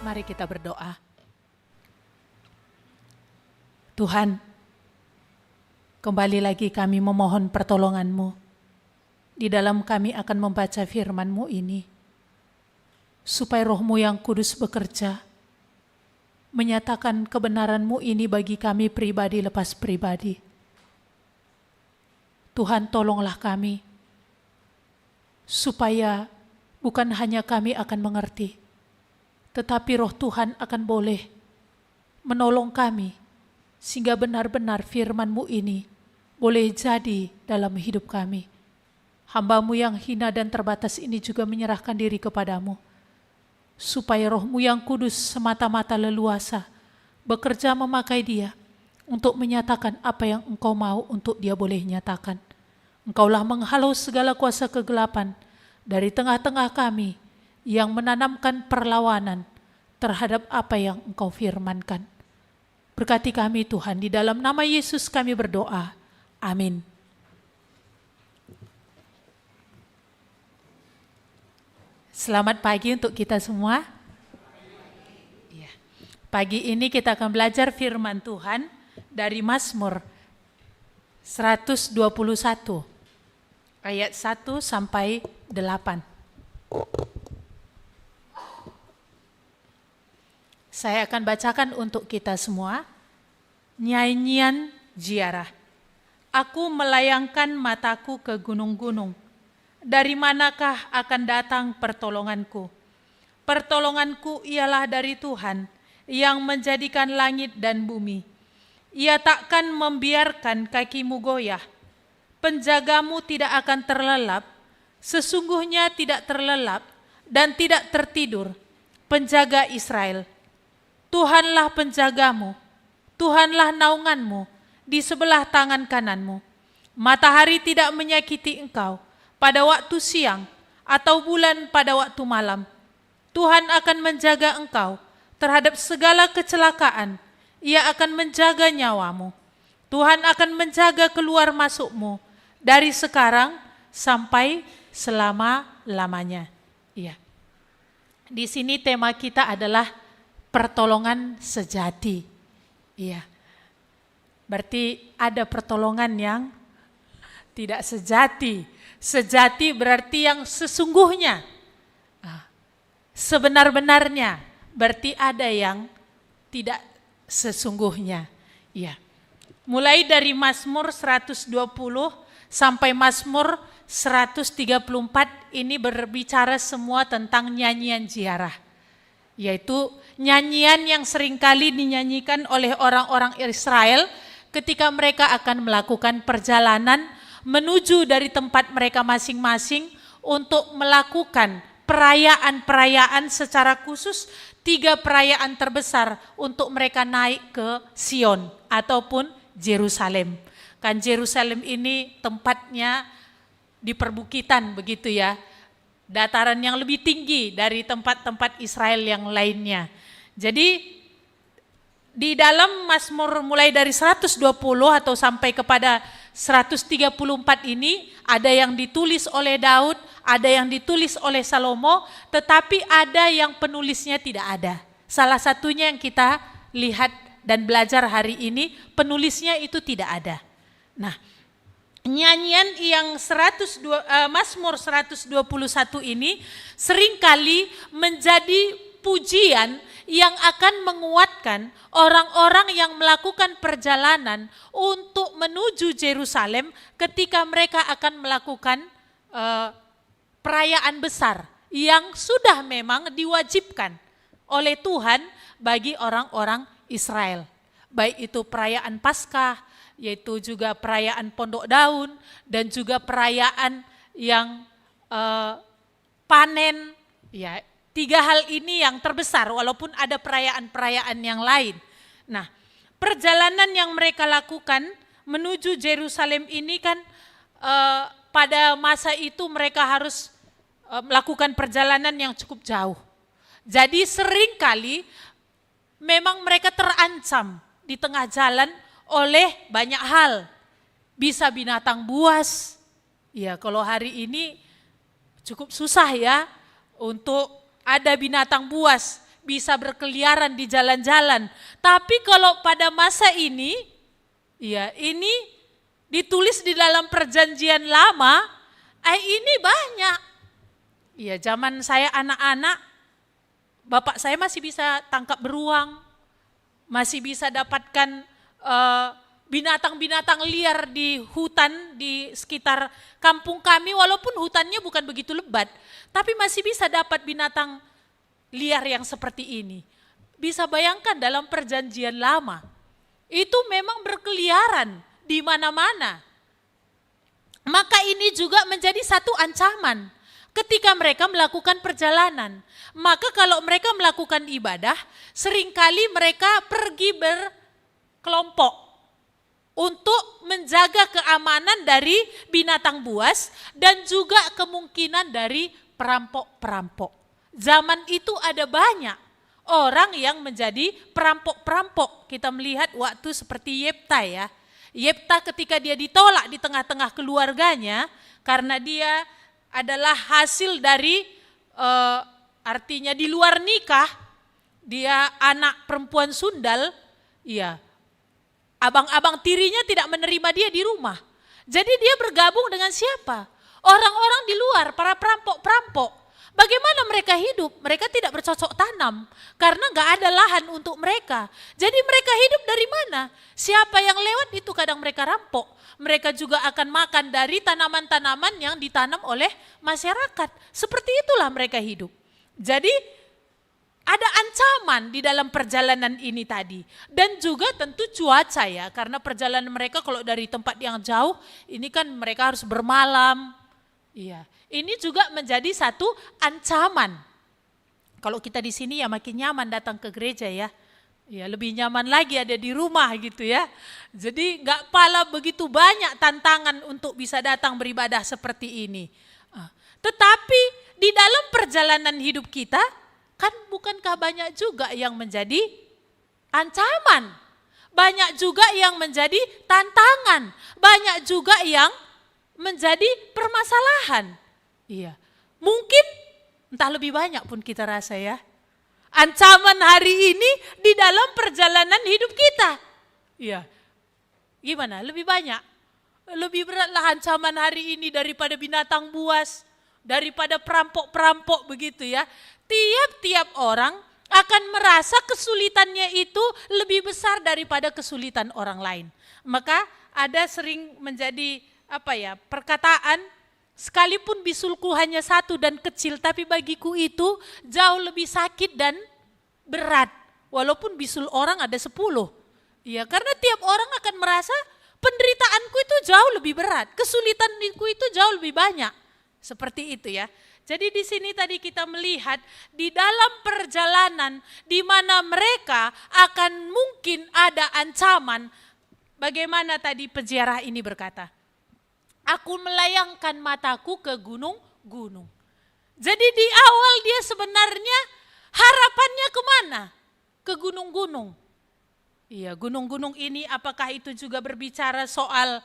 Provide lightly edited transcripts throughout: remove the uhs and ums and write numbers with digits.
Mari kita berdoa. Tuhan, kembali lagi kami memohon pertolongan-Mu. Di dalam kami akan membaca firman-Mu ini, supaya Roh-Mu yang kudus bekerja, menyatakan kebenaran-Mu ini bagi kami pribadi lepas pribadi. Tuhan, tolonglah kami, supaya bukan hanya kami akan mengerti, tetapi Roh Tuhan akan boleh menolong kami, sehingga benar-benar firman-Mu ini boleh jadi dalam hidup kami. Hamba-Mu yang hina dan terbatas ini juga menyerahkan diri kepadamu, supaya Roh-Mu yang kudus semata-mata leluasa bekerja memakai dia untuk menyatakan apa yang Engkau mau untuk dia boleh nyatakan. Engkaulah menghalau segala kuasa kegelapan dari tengah-tengah kami yang menanamkan perlawanan terhadap apa yang Engkau firmankan. Berkati kami Tuhan, di dalam nama Yesus kami berdoa. Amin. Selamat pagi untuk kita semua. Pagi ini kita akan belajar firman Tuhan dari Mazmur 121 ayat 1 sampai 8. Saya akan bacakan untuk kita semua. Nyanyian ziarah. Aku melayangkan mataku ke gunung-gunung. Dari manakah akan datang pertolonganku? Pertolonganku ialah dari Tuhan yang menjadikan langit dan bumi. Ia takkan membiarkan kakimu goyah. Penjagamu tidak akan terlelap, sesungguhnya tidak terlelap dan tidak tertidur. Penjaga Israel, Tuhanlah penjagamu, Tuhanlah naunganmu di sebelah tangan kananmu. Matahari tidak menyakiti engkau pada waktu siang atau bulan pada waktu malam. Tuhan akan menjaga engkau terhadap segala kecelakaan. Ia akan menjaga nyawamu. Tuhan akan menjaga keluar masukmu dari sekarang sampai selama-lamanya. Iya. Di sini tema kita adalah pertolongan sejati. Iya. Berarti ada pertolongan yang tidak sejati. Sejati berarti yang sesungguhnya. Sebenar-benarnya. Berarti ada yang tidak sesungguhnya. Iya. Mulai dari Mazmur 120 sampai Mazmur 134 ini berbicara semua tentang nyanyian ziarah. Yaitu nyanyian yang seringkali dinyanyikan oleh orang-orang Israel ketika mereka akan melakukan perjalanan menuju dari tempat mereka masing-masing untuk melakukan perayaan-perayaan secara khusus, 3 perayaan terbesar untuk mereka naik ke Sion ataupun Yerusalem. Kan Yerusalem ini tempatnya di perbukitan begitu ya. Dataran yang lebih tinggi dari tempat-tempat Israel yang lainnya. Jadi di dalam Mazmur mulai dari 120 atau sampai kepada 134 ini ada yang ditulis oleh Daud, ada yang ditulis oleh Salomo, tetapi ada yang penulisnya tidak ada. Salah satunya yang kita lihat dan belajar hari ini, penulisnya itu tidak ada. Nah, nyanyian yang Mazmur 121 ini seringkali menjadi pujian yang akan menguatkan orang-orang yang melakukan perjalanan untuk menuju Yerusalem ketika mereka akan melakukan perayaan besar yang sudah memang diwajibkan oleh Tuhan bagi orang-orang Israel. Baik itu perayaan Paskah, yaitu juga perayaan Pondok Daun, dan juga perayaan yang panen. Ya, 3 hal ini yang terbesar walaupun ada perayaan-perayaan yang lain. Nah, perjalanan yang mereka lakukan menuju Yerusalem ini kan pada masa itu mereka harus melakukan perjalanan yang cukup jauh. Jadi seringkali memang mereka terancam di tengah jalan oleh banyak hal. Bisa binatang buas. Ya, kalau hari ini cukup susah ya untuk ada binatang buas. bisa berkeliaran di jalan-jalan. Tapi kalau pada masa ini, ya ini ditulis di dalam perjanjian lama, ini banyak. Ya zaman saya anak-anak, bapak saya masih bisa tangkap beruang, masih bisa dapatkan binatang-binatang liar di hutan di sekitar kampung kami, walaupun hutannya bukan begitu lebat, tapi masih bisa dapat binatang liar yang seperti ini. Bisa bayangkan dalam perjanjian lama, itu memang berkeliaran di mana-mana. Maka ini juga menjadi satu ancaman ketika mereka melakukan perjalanan. Maka kalau mereka melakukan ibadah, seringkali mereka pergi berkelompok untuk menjaga keamanan dari binatang buas dan juga kemungkinan dari perampok-perampok. Zaman itu ada banyak orang yang menjadi perampok-perampok. Kita melihat waktu seperti Yefta ya. Yefta ketika dia ditolak di tengah-tengah keluarganya karena dia adalah hasil dari artinya di luar nikah, dia anak perempuan sundal, ya. Abang-abang tirinya tidak menerima dia di rumah. Jadi dia bergabung dengan siapa? Orang-orang di luar, para perampok-perampok. Bagaimana mereka hidup? Mereka tidak bercocok tanam karena nggak ada lahan untuk mereka. Jadi mereka hidup dari mana? Siapa yang lewat itu kadang mereka rampok. Mereka juga akan makan dari tanaman-tanaman yang ditanam oleh masyarakat. Seperti itulah mereka hidup. Jadi ada ancaman di dalam perjalanan ini tadi. Dan juga tentu cuaca ya, karena perjalanan mereka kalau dari tempat yang jauh, ini kan mereka harus bermalam. Iya, ini juga menjadi satu ancaman. Kalau kita di sini ya makin nyaman datang ke gereja ya. Ya lebih nyaman lagi ada di rumah gitu ya. Jadi nggak pala begitu banyak tantangan untuk bisa datang beribadah seperti ini. Tetapi di dalam perjalanan hidup kita, kan bukankah banyak juga yang menjadi ancaman, banyak juga yang menjadi tantangan, banyak juga yang menjadi permasalahan. Iya, mungkin entah lebih banyak pun kita rasa ya. Ancaman hari ini di dalam perjalanan hidup kita. Iya, gimana? Lebih banyak, lebih beratlah ancaman hari ini daripada binatang buas, daripada perampok-perampok begitu ya. Tiap-tiap orang akan merasa kesulitannya itu lebih besar daripada kesulitan orang lain. Maka ada sering menjadi perkataan, sekalipun bisulku hanya satu dan kecil, tapi bagiku itu jauh lebih sakit dan berat. Walaupun bisul orang ada 10. Ya, karena tiap orang akan merasa penderitaanku itu jauh lebih berat, kesulitanku itu jauh lebih banyak. Seperti itu ya. Jadi di sini tadi kita melihat di dalam perjalanan di mana mereka akan mungkin ada ancaman. Bagaimana tadi peziarah ini berkata, aku melayangkan mataku ke gunung-gunung. Jadi di awal dia sebenarnya harapannya kemana? Ke gunung-gunung. Iya, gunung-gunung ini apakah itu juga berbicara soal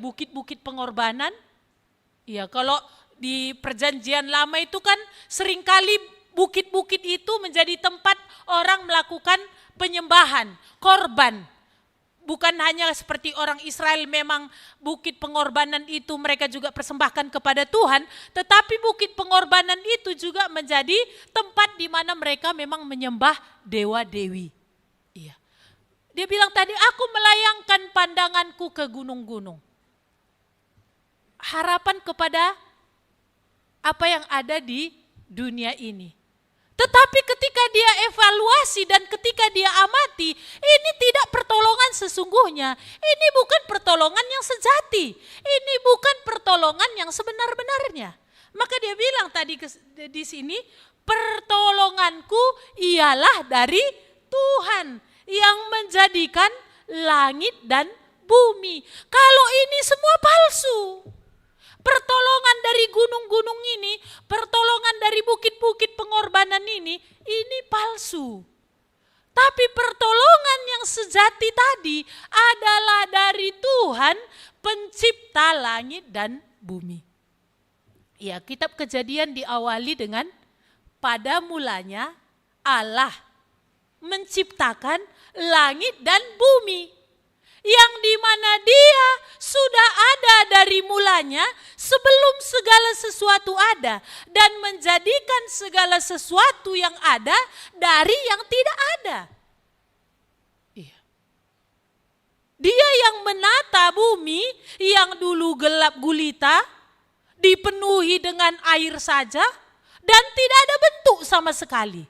bukit-bukit pengorbanan? Iya, kalau di perjanjian lama itu kan seringkali bukit-bukit itu menjadi tempat orang melakukan penyembahan, korban. Bukan hanya seperti orang Israel memang bukit pengorbanan itu mereka juga persembahkan kepada Tuhan, tetapi bukit pengorbanan itu juga menjadi tempat di mana mereka memang menyembah dewa-dewi. Iya. Dia bilang tadi, aku melayangkan pandanganku ke gunung-gunung. Harapan kepada apa yang ada di dunia ini. Tetapi ketika dia evaluasi dan ketika dia amati, ini tidak pertolongan sesungguhnya. Ini bukan pertolongan yang sejati. Ini bukan pertolongan yang sebenar-benarnya. Maka dia bilang tadi di sini, pertolonganku ialah dari Tuhan yang menjadikan langit dan bumi. Kalau ini semua palsu. Pertolongan dari gunung-gunung ini, pertolongan dari bukit-bukit pengorbanan ini palsu. Tapi pertolongan yang sejati tadi adalah dari Tuhan pencipta langit dan bumi. Ya, kitab Kejadian diawali dengan pada mulanya Allah menciptakan langit dan bumi, yang dimana Dia sudah ada dari mulanya sebelum segala sesuatu ada, dan menjadikan segala sesuatu yang ada dari yang tidak ada. Iya. Dia yang menata bumi yang dulu gelap gulita, dipenuhi dengan air saja, dan tidak ada bentuk sama sekali.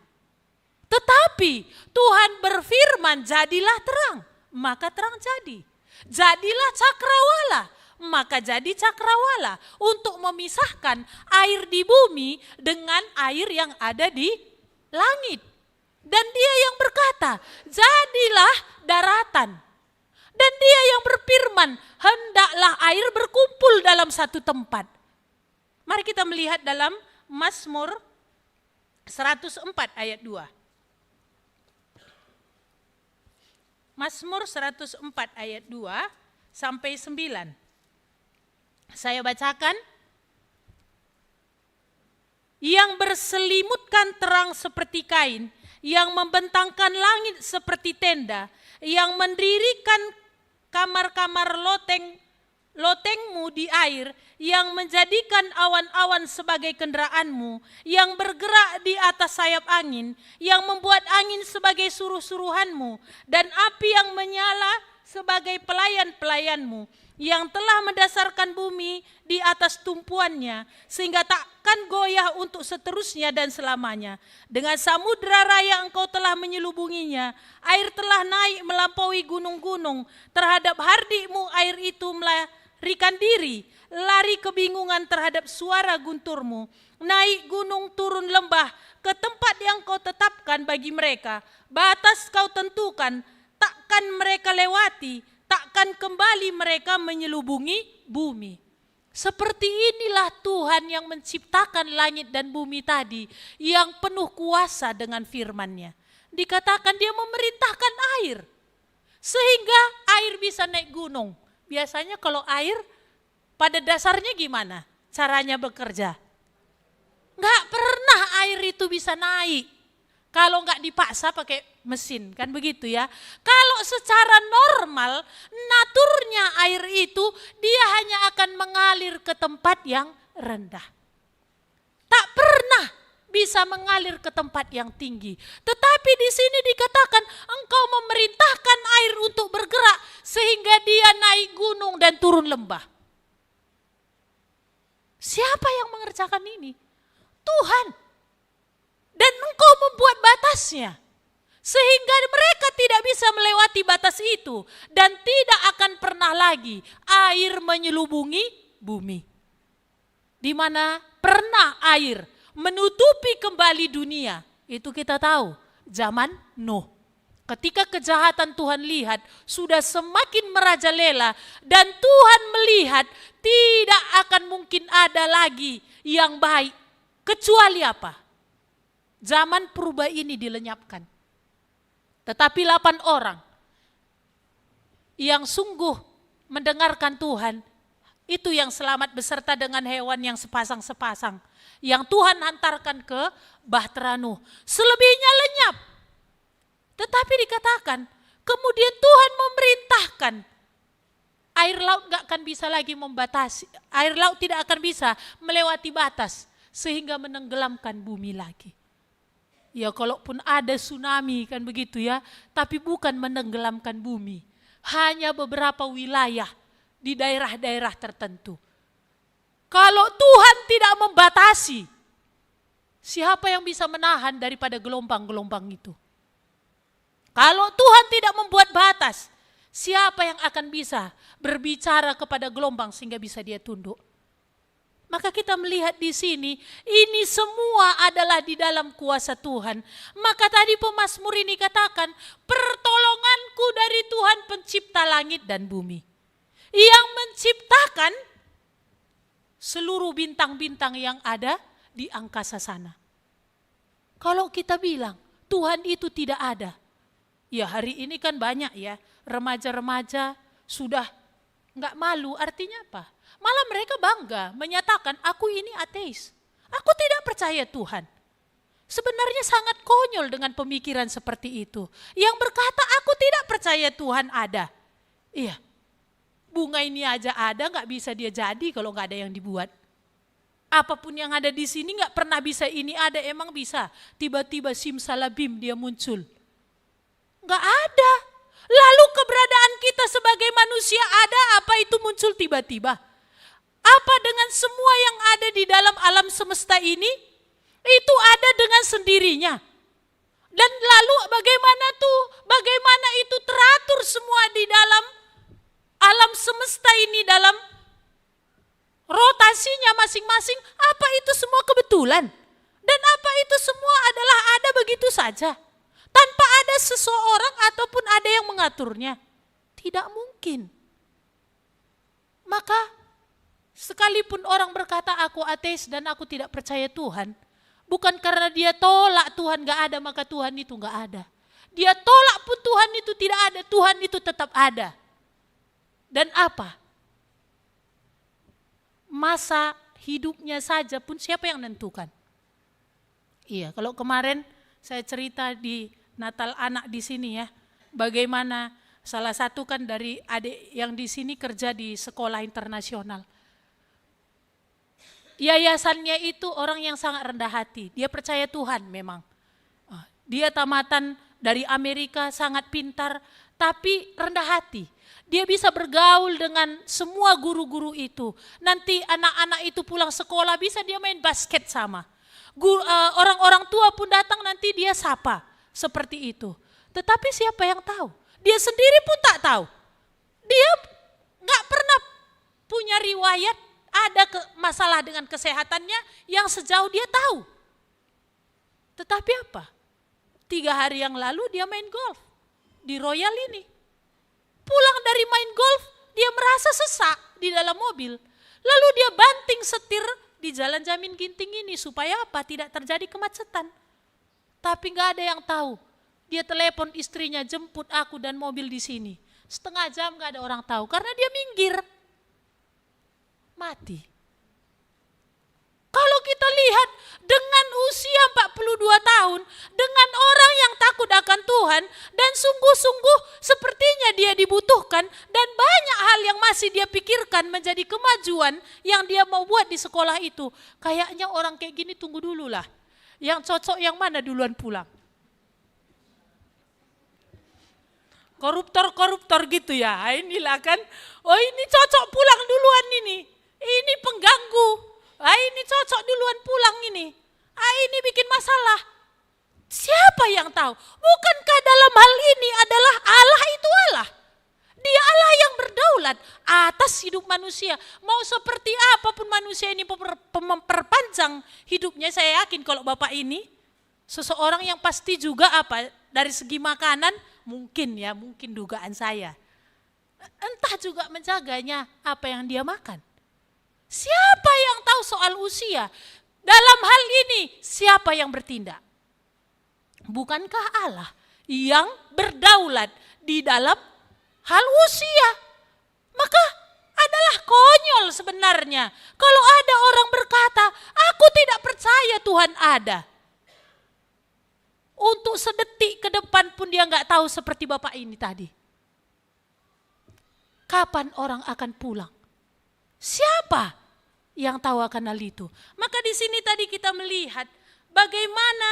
Tetapi Tuhan berfirman, jadilah terang, maka terang jadi. Jadilah cakrawala, maka jadi cakrawala, untuk memisahkan air di bumi dengan air yang ada di langit. Dan Dia yang berkata, jadilah daratan. Dan Dia yang berfirman, hendaklah air berkumpul dalam satu tempat. Mari kita melihat dalam Mazmur 104 ayat 2. Mazmur 104 ayat 2 sampai 9. Saya bacakan. Yang berselimutkan terang seperti kain, yang membentangkan langit seperti tenda, yang mendirikan kamar-kamar lotengmu di air, yang menjadikan awan-awan sebagai kendaraanmu, yang bergerak di atas sayap angin, yang membuat angin sebagai suruh-suruhanmu, dan api yang menyala sebagai pelayan-pelayanmu, yang telah mendasarkan bumi di atas tumpuannya, sehingga takkan goyah untuk seterusnya dan selamanya. Dengan samudera raya engkau telah menyelubunginya, air telah naik melampaui gunung-gunung, terhadap hardimu air itu melarikan diri, lari kebingungan terhadap suara gunturmu, naik gunung turun lembah ke tempat yang kau tetapkan bagi mereka, batas kau tentukan, takkan mereka lewati, takkan kembali mereka menyelubungi bumi. Seperti inilah Tuhan yang menciptakan langit dan bumi tadi, yang penuh kuasa dengan firman-Nya. Dikatakan Dia memerintahkan air, sehingga air bisa naik gunung. Biasanya kalau air pada dasarnya gimana caranya bekerja? Nggak pernah air itu bisa naik kalau nggak dipaksa pakai mesin, kan begitu ya. Kalau secara normal naturnya air itu dia hanya akan mengalir ke tempat yang rendah. Tak pernah bisa mengalir ke tempat yang tinggi. Tetapi di sini dikatakan engkau memerintahkan air untuk bergerak sehingga dia naik gunung dan turun lembah. Siapa yang mengerjakan ini? Tuhan. Dan engkau membuat batasnya, sehingga mereka tidak bisa melewati batas itu, dan tidak akan pernah lagi air menyelubungi bumi. Di mana pernah air menutupi kembali dunia, itu kita tahu, zaman Nuh. Ketika kejahatan Tuhan lihat sudah semakin merajalela, dan Tuhan melihat tidak akan mungkin ada lagi yang baik, kecuali apa? Zaman purba ini dilenyapkan. Tetapi 8 orang yang sungguh mendengarkan Tuhan, itu yang selamat beserta dengan hewan yang sepasang-sepasang, yang Tuhan hantarkan ke Bahtera Nuh. Selebihnya lenyap. Tetapi dikatakan, kemudian Tuhan memerintahkan, air laut gak akan bisa lagi membatasi, air laut tidak akan bisa melewati batas, sehingga menenggelamkan bumi lagi. Ya kalaupun ada tsunami kan begitu ya, tapi bukan menenggelamkan bumi. Hanya beberapa wilayah di daerah-daerah tertentu. Kalau Tuhan tidak membatasi, siapa yang bisa menahan daripada gelombang-gelombang itu? Kalau Tuhan tidak membuat batas, siapa yang akan bisa berbicara kepada gelombang sehingga bisa dia tunduk? Maka kita melihat di sini, ini semua adalah di dalam kuasa Tuhan. Maka tadi pemazmur ini katakan, pertolonganku dari Tuhan pencipta langit dan bumi. Yang menciptakan seluruh bintang-bintang yang ada di angkasa sana. Kalau kita bilang, Tuhan itu tidak ada. Ya hari ini kan banyak ya, remaja-remaja sudah nggak malu, artinya apa? Malah mereka bangga menyatakan, aku ini ateis. Aku tidak percaya Tuhan. sebenarnya sangat konyol dengan pemikiran seperti itu. Yang berkata, aku tidak percaya Tuhan ada. Iya, bunga ini aja ada, nggak bisa dia jadi kalau nggak ada yang dibuat. Apapun yang ada di sini nggak pernah bisa ini ada, emang bisa. Tiba-tiba simsalabim dia muncul. Nggak ada. Lalu keberadaan kita sebagai manusia ada, apa itu muncul tiba-tiba? Apa dengan semua yang ada di dalam alam semesta ini? Itu ada dengan sendirinya. Dan lalu bagaimana itu teratur semua di dalam alam semesta ini, dalam rotasinya masing-masing, apa itu semua kebetulan? Dan apa itu semua adalah ada begitu saja? Tanpa ada seseorang ataupun ada yang mengaturnya. Tidak mungkin. Maka sekalipun orang berkata aku ateis dan aku tidak percaya Tuhan, bukan karena dia tolak Tuhan gak ada maka Tuhan itu gak ada. Dia tolak pun Tuhan itu tidak ada, Tuhan itu tetap ada. Dan apa? Masa hidupnya saja pun siapa yang menentukan? Iya, kalau kemarin saya cerita di Natal anak di sini ya, bagaimana salah satu kan dari adik yang di sini kerja di sekolah internasional. Yayasannya itu orang yang sangat rendah hati, dia percaya Tuhan memang. Dia tamatan dari Amerika, sangat pintar, tapi rendah hati. Dia bisa bergaul dengan semua guru-guru itu. Nanti anak-anak itu pulang sekolah bisa dia main basket sama. Orang-orang tua pun datang nanti dia sapa. Seperti itu. Tetapi siapa yang tahu? Dia sendiri pun tak tahu. Dia gak pernah punya riwayat ada masalah dengan kesehatannya yang sejauh dia tahu. Tetapi apa? 3 hari yang lalu dia main golf di Royal ini. Pulang dari main golf, dia merasa sesak di dalam mobil. Lalu dia banting setir di Jalan Jamin Ginting ini supaya apa? Tidak terjadi kemacetan. Tapi gak ada yang tahu. Dia telepon istrinya, jemput aku dan mobil di sini. Setengah jam gak ada orang tahu karena dia minggir. Mati. Kalau kita lihat dengan usia 42 tahun, dengan orang yang takut akan Tuhan dan sungguh-sungguh sepertinya dia dibutuhkan dan banyak hal yang masih dia pikirkan menjadi kemajuan yang dia mau buat di sekolah itu. Kayaknya orang kayak gini tunggu dulu lah. Yang cocok yang mana duluan pulang? Koruptor-koruptor gitu ya. Inilah kan, oh ini cocok pulang duluan ini. Ini pengganggu. Ini cocok duluan pulang ini. Ini bikin masalah. Siapa yang tahu? Bukankah dalam hal ini adalah Allah itu Allah? Dia Allah yang berdaulat atas hidup manusia. Mau seperti apapun manusia ini memperpanjang hidupnya, saya yakin kalau Bapak ini seseorang yang pasti juga apa dari segi makanan mungkin dugaan saya. Entah juga menjaganya apa yang dia makan. Siapa yang tahu soal usia? Dalam hal ini siapa yang bertindak? Bukankah Allah yang berdaulat di dalam hal usia? Maka adalah konyol sebenarnya kalau ada orang berkata, aku tidak percaya Tuhan ada. Untuk sedetik ke depan pun dia nggak tahu seperti Bapak ini tadi. Kapan orang akan pulang? Siapa yang tahu akan hal itu? Maka di sini tadi kita melihat bagaimana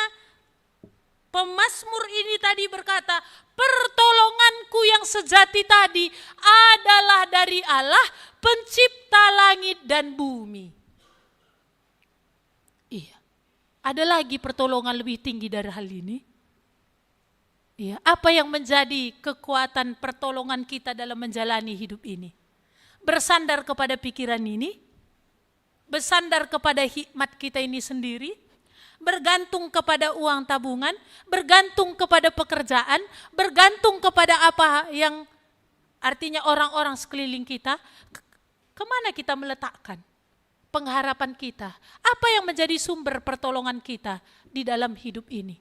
pemazmur ini tadi berkata, pertolonganku yang sejati tadi adalah dari Allah, pencipta langit dan bumi. Iya. Ada lagi pertolongan lebih tinggi dari hal ini? Iya. Apa yang menjadi kekuatan pertolongan kita dalam menjalani hidup ini? Bersandar kepada pikiran ini, bersandar kepada hikmat kita ini sendiri, bergantung kepada uang tabungan, bergantung kepada pekerjaan, bergantung kepada apa yang artinya orang-orang sekeliling kita. Kemana kita meletakkan pengharapan kita? Apa yang menjadi sumber pertolongan kita di dalam hidup ini?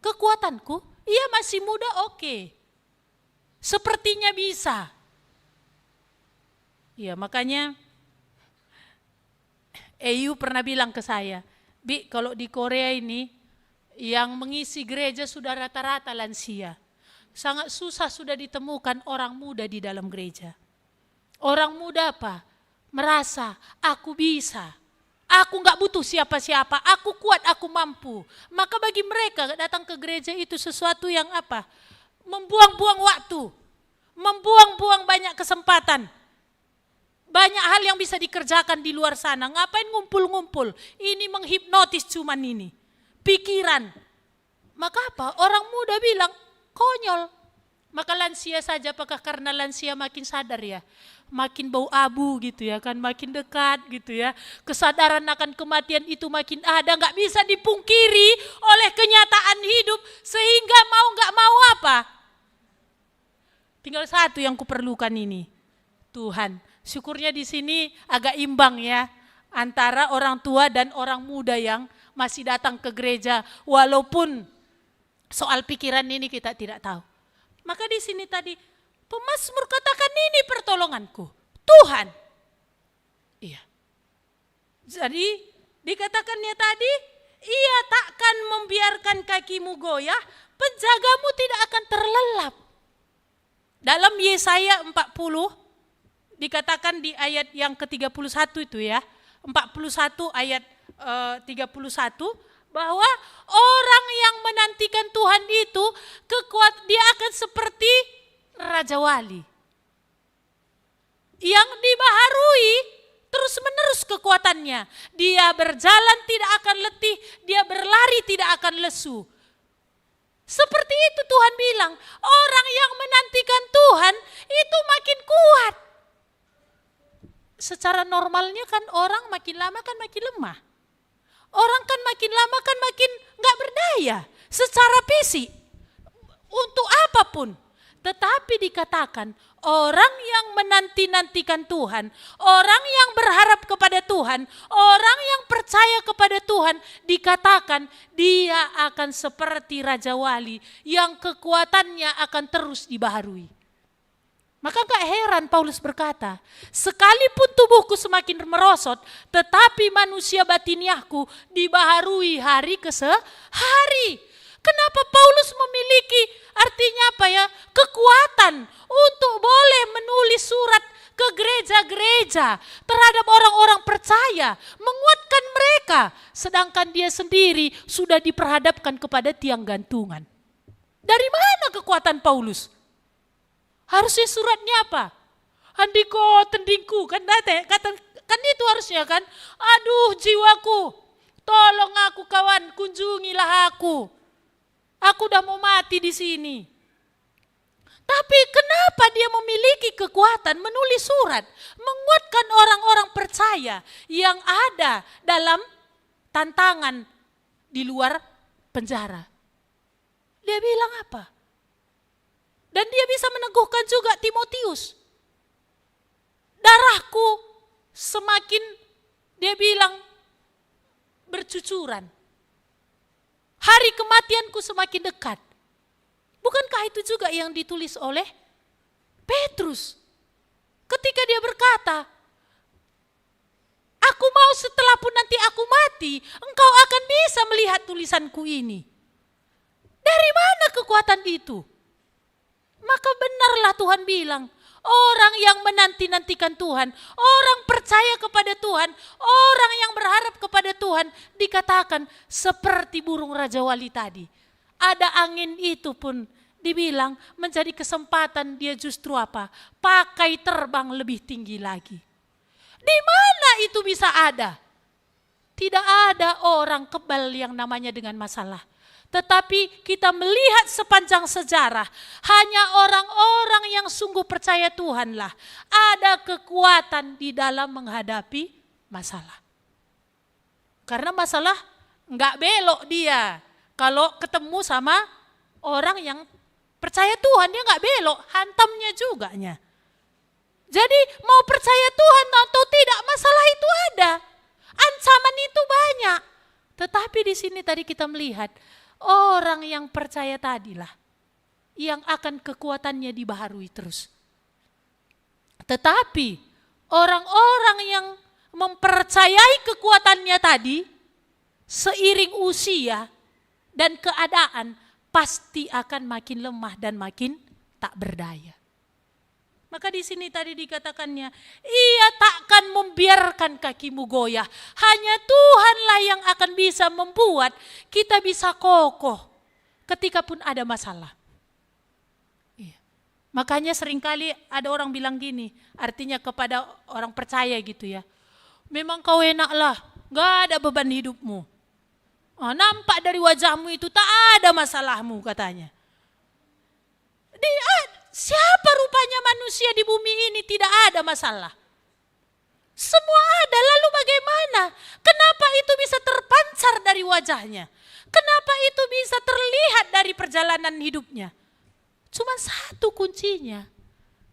Kekuatanku, iya masih muda, oke. Sepertinya bisa. Ya makanya EU pernah bilang ke saya, Bi, kalau di Korea ini Yang mengisi gereja sudah rata-rata lansia. Sangat susah sudah ditemukan orang muda di dalam gereja. Orang muda apa? Merasa aku bisa. Aku nggak butuh siapa-siapa. Aku kuat, aku mampu. Maka bagi mereka datang ke gereja itu sesuatu yang apa? Membuang-buang waktu. Membuang-buang banyak kesempatan. Banyak hal yang bisa dikerjakan di luar sana. Ngapain ngumpul-ngumpul? Ini menghipnotis cuman ini. Pikiran. Maka apa? Orang muda bilang, konyol. Maka lansia saja, apakah karena lansia makin sadar ya? Makin bau abu gitu ya kan, makin dekat gitu ya. Kesadaran akan kematian itu makin ada, gak bisa dipungkiri oleh kenyataan hidup. Sehingga mau gak mau apa? Tinggal satu yang kuperlukan ini, Tuhan. Syukurnya di sini agak imbang ya, antara orang tua dan orang muda yang masih datang ke gereja. Walaupun soal pikiran ini kita tidak tahu. Maka di sini tadi pemazmur katakan ini pertolonganku, Tuhan. Iya. Jadi dikatakannya tadi, ia takkan membiarkan kakimu goyah, penjagamu tidak akan terlelap. Dalam Yesaya 40 dikatakan di ayat yang ke-31 itu ya, 41 ayat 31, bahwa orang yang menantikan Tuhan itu dia akan seperti Raja Wali yang dibaharui terus-menerus kekuatannya. Dia berjalan tidak akan letih, dia berlari tidak akan lesu. Seperti itu Tuhan bilang, orang yang menantikan Tuhan itu makin kuat. Secara normalnya kan orang makin lama kan makin lemah. Orang kan makin lama kan makin gak berdaya secara fisik untuk apapun. Tetapi dikatakan orang yang menanti-nantikan Tuhan, orang yang berharap kepada Tuhan, orang yang percaya kepada Tuhan, dikatakan dia akan seperti Raja Wali yang kekuatannya akan terus dibaharui. Maka gak heran Paulus berkata, sekalipun tubuhku semakin merosot, tetapi manusia batiniahku dibaharui hari ke hari. Kenapa Paulus memiliki artinya apa ya? Kekuatan untuk boleh menulis surat ke gereja-gereja terhadap orang-orang percaya, menguatkan mereka. Sedangkan dia sendiri sudah diperhadapkan kepada tiang gantungan. Dari mana kekuatan Paulus? Harusnya suratnya apa? Handiko tendingku kan itu harusnya kan. Aduh jiwaku, tolong aku kawan, kunjungilah aku. Aku udah mau mati di sini. Tapi kenapa dia memiliki kekuatan menulis surat, menguatkan orang-orang percaya yang ada dalam tantangan di luar penjara? Dia bilang apa? Dan dia bisa meneguhkan juga Timotius. Darahku semakin, dia bilang, bercucuran. Hari kematianku semakin dekat. Bukankah itu juga yang ditulis oleh Petrus? Ketika dia berkata, aku mau setelah pun nanti aku mati, engkau akan bisa melihat tulisanku ini. Dari mana kekuatan itu? Maka benarlah Tuhan bilang, orang yang menanti-nantikan Tuhan, orang percaya kepada Tuhan, orang yang berharap kepada Tuhan, dikatakan seperti burung Raja Wali tadi. Ada angin itu pun dibilang menjadi kesempatan dia justru apa? Pakai terbang lebih tinggi lagi. Di mana itu bisa ada? Tidak ada orang kebal yang namanya dengan masalah. Tetapi kita melihat sepanjang sejarah, hanya orang-orang yang sungguh percaya Tuhanlah ada kekuatan di dalam menghadapi masalah. Karena masalah enggak belok dia. Kalau ketemu sama orang yang percaya Tuhan, dia enggak belok, hantamnya juga. Jadi mau percaya Tuhan atau tidak, masalah itu ada. Ancaman itu banyak. Tetapi di sini tadi kita melihat, orang yang percaya tadilah yang akan kekuatannya dibaharui terus. Tetapi orang-orang yang mempercayai kekuatannya tadi, seiring usia, dan keadaan pasti akan makin lemah dan makin tak berdaya. Maka di sini tadi dikatakannya, ia takkan membiarkan kakimu goyah. Hanya Tuhanlah yang akan bisa membuat kita bisa kokoh ketika pun ada masalah. Iya. Makanya seringkali ada orang bilang gini, artinya kepada orang percaya gitu ya. Memang kau enaklah, gak ada beban hidupmu. Nampak dari wajahmu itu tak ada masalahmu katanya. Siapa rupanya manusia di bumi ini tidak ada masalah? Semua ada, lalu bagaimana? Kenapa itu bisa terpancar dari wajahnya? Kenapa itu bisa terlihat dari perjalanan hidupnya? Cuma satu kuncinya,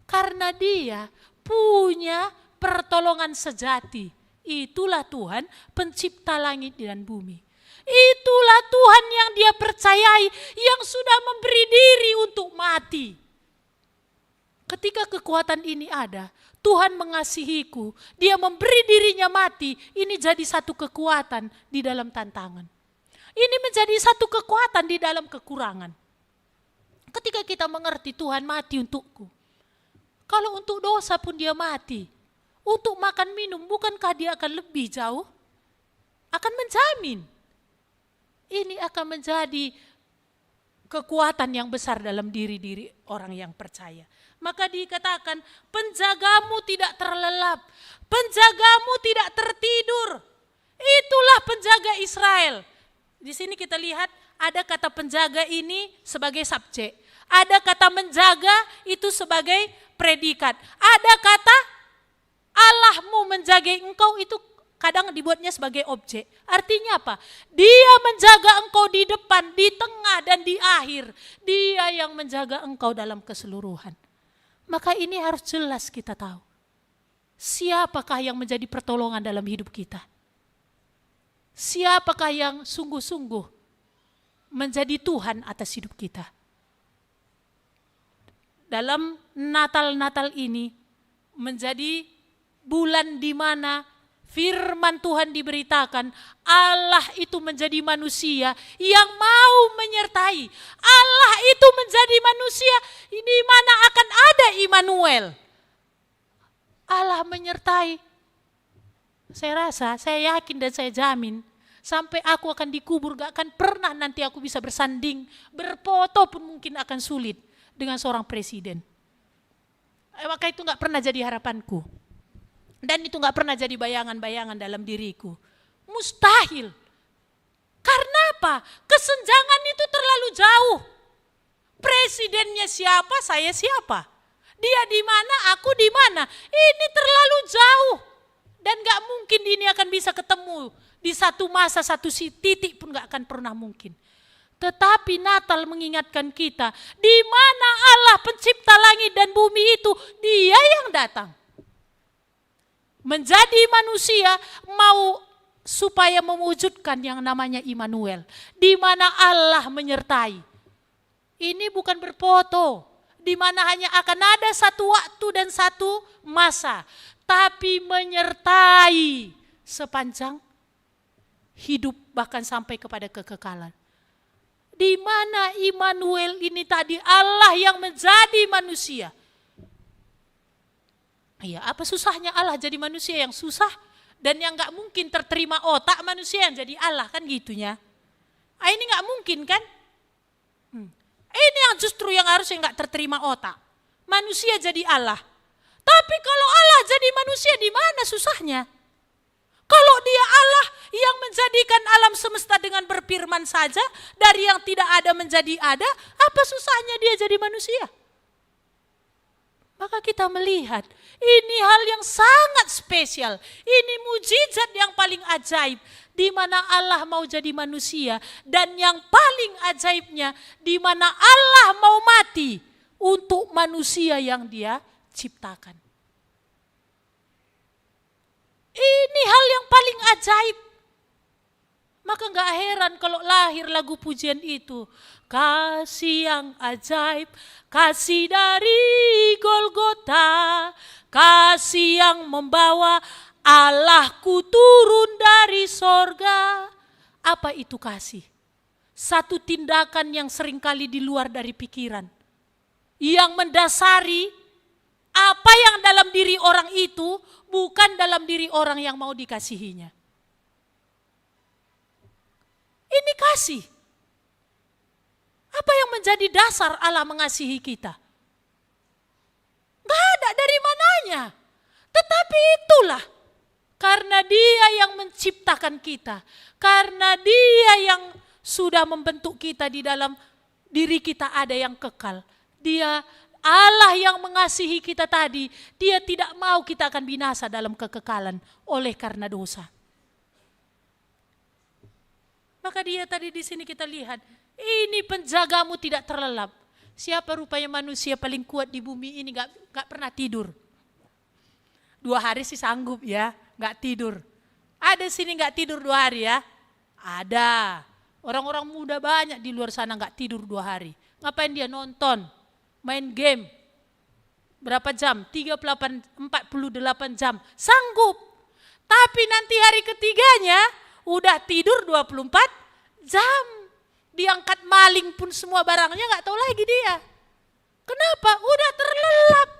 karena dia punya pertolongan sejati. Itulah Tuhan pencipta langit dan bumi. Itulah Tuhan yang dia percayai, yang sudah memberi diri untuk mati. Ketika kekuatan ini ada, Tuhan mengasihiku, dia memberi dirinya mati, ini jadi satu kekuatan di dalam tantangan. Ini menjadi satu kekuatan di dalam kekurangan. Ketika kita mengerti Tuhan mati untukku. Kalau untuk dosa pun dia mati. Untuk makan minum, bukankah dia akan lebih jauh? Akan menjamin. Ini akan menjadi kekuatan yang besar dalam diri-diri orang yang percaya. Maka dikatakan, penjagamu tidak terlelap, penjagamu tidak tertidur. Itulah penjaga Israel. Di sini kita lihat ada kata penjaga ini sebagai subjek. Ada kata menjaga itu sebagai predikat. Ada kata Allahmu menjaga engkau itu kadang dibuatnya sebagai objek. Artinya apa? Dia menjaga engkau di depan, di tengah, dan di akhir. Dia yang menjaga engkau dalam keseluruhan. Maka ini harus jelas kita tahu. Siapakah yang menjadi pertolongan dalam hidup kita? Siapakah yang sungguh-sungguh menjadi Tuhan atas hidup kita? Dalam Natal-Natal ini menjadi bulan di mana firman Tuhan diberitakan, Allah itu menjadi manusia yang mau menyertai. Allah itu menjadi manusia di mana akan ada Immanuel. Allah menyertai. Saya rasa, saya yakin dan saya jamin, sampai aku akan dikubur gak akan pernah nanti aku bisa bersanding, berfoto pun mungkin akan sulit dengan seorang presiden. Maka itu gak pernah jadi harapanku. Dan itu gak pernah jadi bayangan-bayangan dalam diriku. Mustahil. Karena apa? Kesenjangan itu terlalu jauh. Presidennya siapa, saya siapa. Dia di mana, aku di mana. Ini terlalu jauh. Dan gak mungkin ini akan bisa ketemu. Di satu masa, satu titik pun gak akan pernah mungkin. Tetapi Natal mengingatkan kita. Di mana Allah pencipta langit dan bumi itu, dia yang datang. Menjadi manusia mau supaya mewujudkan yang namanya Immanuel. Di mana Allah menyertai. Ini bukan berfoto. Di mana hanya akan ada satu waktu dan satu masa. Tapi menyertai sepanjang hidup bahkan sampai kepada kekekalan. Di mana Immanuel ini tadi Allah yang menjadi manusia. Iya, apa susahnya Allah jadi manusia yang susah dan yang gak mungkin terterima otak manusia yang jadi Allah kan gitunya. Ini gak mungkin kan? Ini yang justru yang harusnya gak terterima otak. Manusia jadi Allah. Tapi kalau Allah jadi manusia di mana susahnya? Kalau dia Allah yang menjadikan alam semesta dengan berfirman saja, dari yang tidak ada menjadi ada, apa susahnya dia jadi manusia? Maka kita melihat ini hal yang sangat spesial. Ini mujizat yang paling ajaib. Di mana Allah mau jadi manusia. Dan yang paling ajaibnya, di mana Allah mau mati untuk manusia yang dia ciptakan. Ini hal yang paling ajaib. Maka gak heran kalau lahir lagu pujian itu. Kasih yang ajaib, kasih dari Golgota, kasih yang membawa Allahku turun dari sorga. Apa itu kasih? Satu tindakan yang seringkali di luar dari pikiran. Yang mendasari apa yang dalam diri orang itu bukan dalam diri orang yang mau dikasihinya. Ini kasih. Apa yang menjadi dasar Allah mengasihi kita? Gak ada dari mananya. Tetapi itulah. Karena Dia yang menciptakan kita. Karena Dia yang sudah membentuk kita di dalam diri kita ada yang kekal. Dia Allah yang mengasihi kita tadi. Dia tidak mau kita akan binasa dalam kekekalan oleh karena dosa. Maka Dia tadi di sini kita lihat. Ini penjagamu tidak terlelap. Siapa rupanya manusia paling kuat di bumi ini gak pernah tidur. 2 hari sih sanggup ya, gak tidur. Ada sini gak tidur 2 hari ya? Ada. Orang-orang muda banyak di luar sana gak tidur 2 hari. Ngapain dia nonton, main game. Berapa jam? 48 jam. Sanggup. Tapi nanti hari ketiganya udah tidur 24 jam. Diangkat maling pun semua barangnya gak tahu lagi dia. Kenapa? Udah terlelap.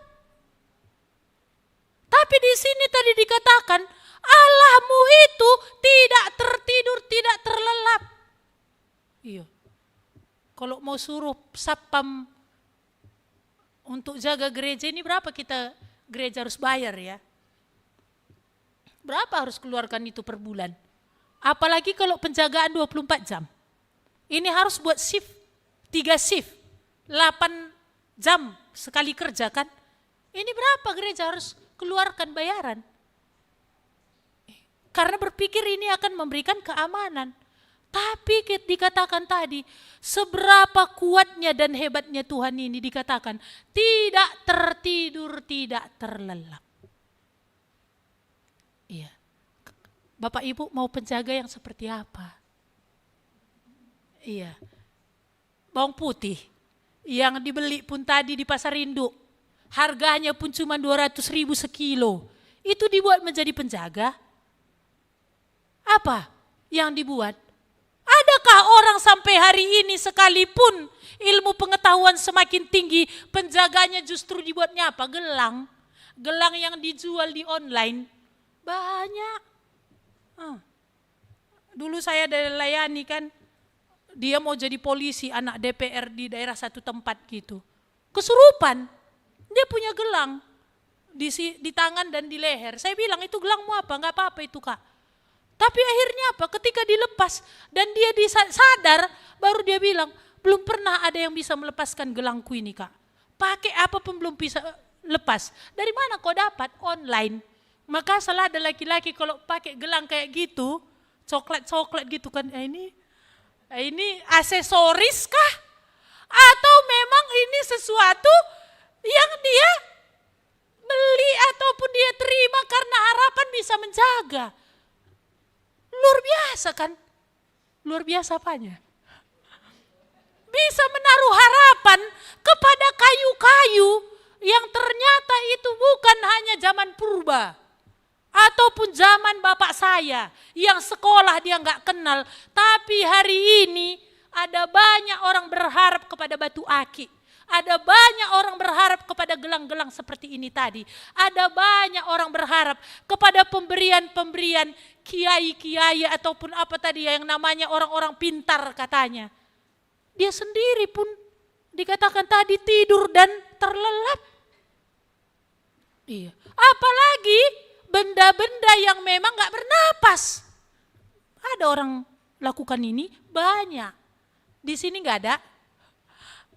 Tapi di sini tadi dikatakan Allahmu itu tidak tertidur, tidak terlelap. Iya. Kalau mau suruh satpam untuk jaga gereja ini berapa kita gereja harus bayar ya? Berapa harus keluarkan itu per bulan? Apalagi kalau penjagaan 24 jam. Ini harus buat shift, 3 shift, 8 jam sekali kerja kan. Ini berapa gereja harus keluarkan bayaran? Karena berpikir ini akan memberikan keamanan. Tapi dikatakan tadi, seberapa kuatnya dan hebatnya Tuhan ini dikatakan, tidak tertidur, tidak terlelap. Iya. Bapak Ibu mau penjaga yang seperti apa? Iya. Bawang putih yang dibeli pun tadi di pasar induk, harganya pun cuma 200.000 sekilo. Itu dibuat menjadi penjaga? Apa yang dibuat? Adakah orang sampai hari ini sekalipun ilmu pengetahuan semakin tinggi, penjaganya justru dibuatnya apa? Gelang. Gelang yang dijual di online. Banyak. Dulu saya layani kan, dia mau jadi polisi, anak DPR di daerah satu tempat gitu. Kesurupan, dia punya gelang di tangan dan di leher. Saya bilang, itu gelangmu apa? Enggak apa-apa itu kak. Tapi akhirnya apa? Ketika dilepas dan dia sadar, baru dia bilang, belum pernah ada yang bisa melepaskan gelangku ini kak. Pakai apapun belum bisa lepas. Dari mana kau dapat? Online. Maka salah ada laki-laki kalau pakai gelang kayak gitu, coklat-coklat gitu kan, ini aksesoris kah? Atau memang ini sesuatu yang dia beli ataupun dia terima karena harapan bisa menjaga? Luar biasa kan? Luar biasa apanya? Bisa menaruh harapan kepada kayu-kayu yang ternyata itu bukan hanya zaman purba. Ataupun zaman bapak saya yang sekolah dia nggak kenal. Tapi hari ini ada banyak orang berharap kepada batu akik. Ada banyak orang berharap kepada gelang-gelang seperti ini tadi. Ada banyak orang berharap kepada pemberian-pemberian kiai-kiai ataupun apa tadi yang namanya orang-orang pintar katanya. Dia sendiri pun dikatakan tadi tidur dan terlelap. Iya. Apalagi benda-benda yang memang gak bernapas. Ada orang lakukan ini banyak. Di sini gak ada.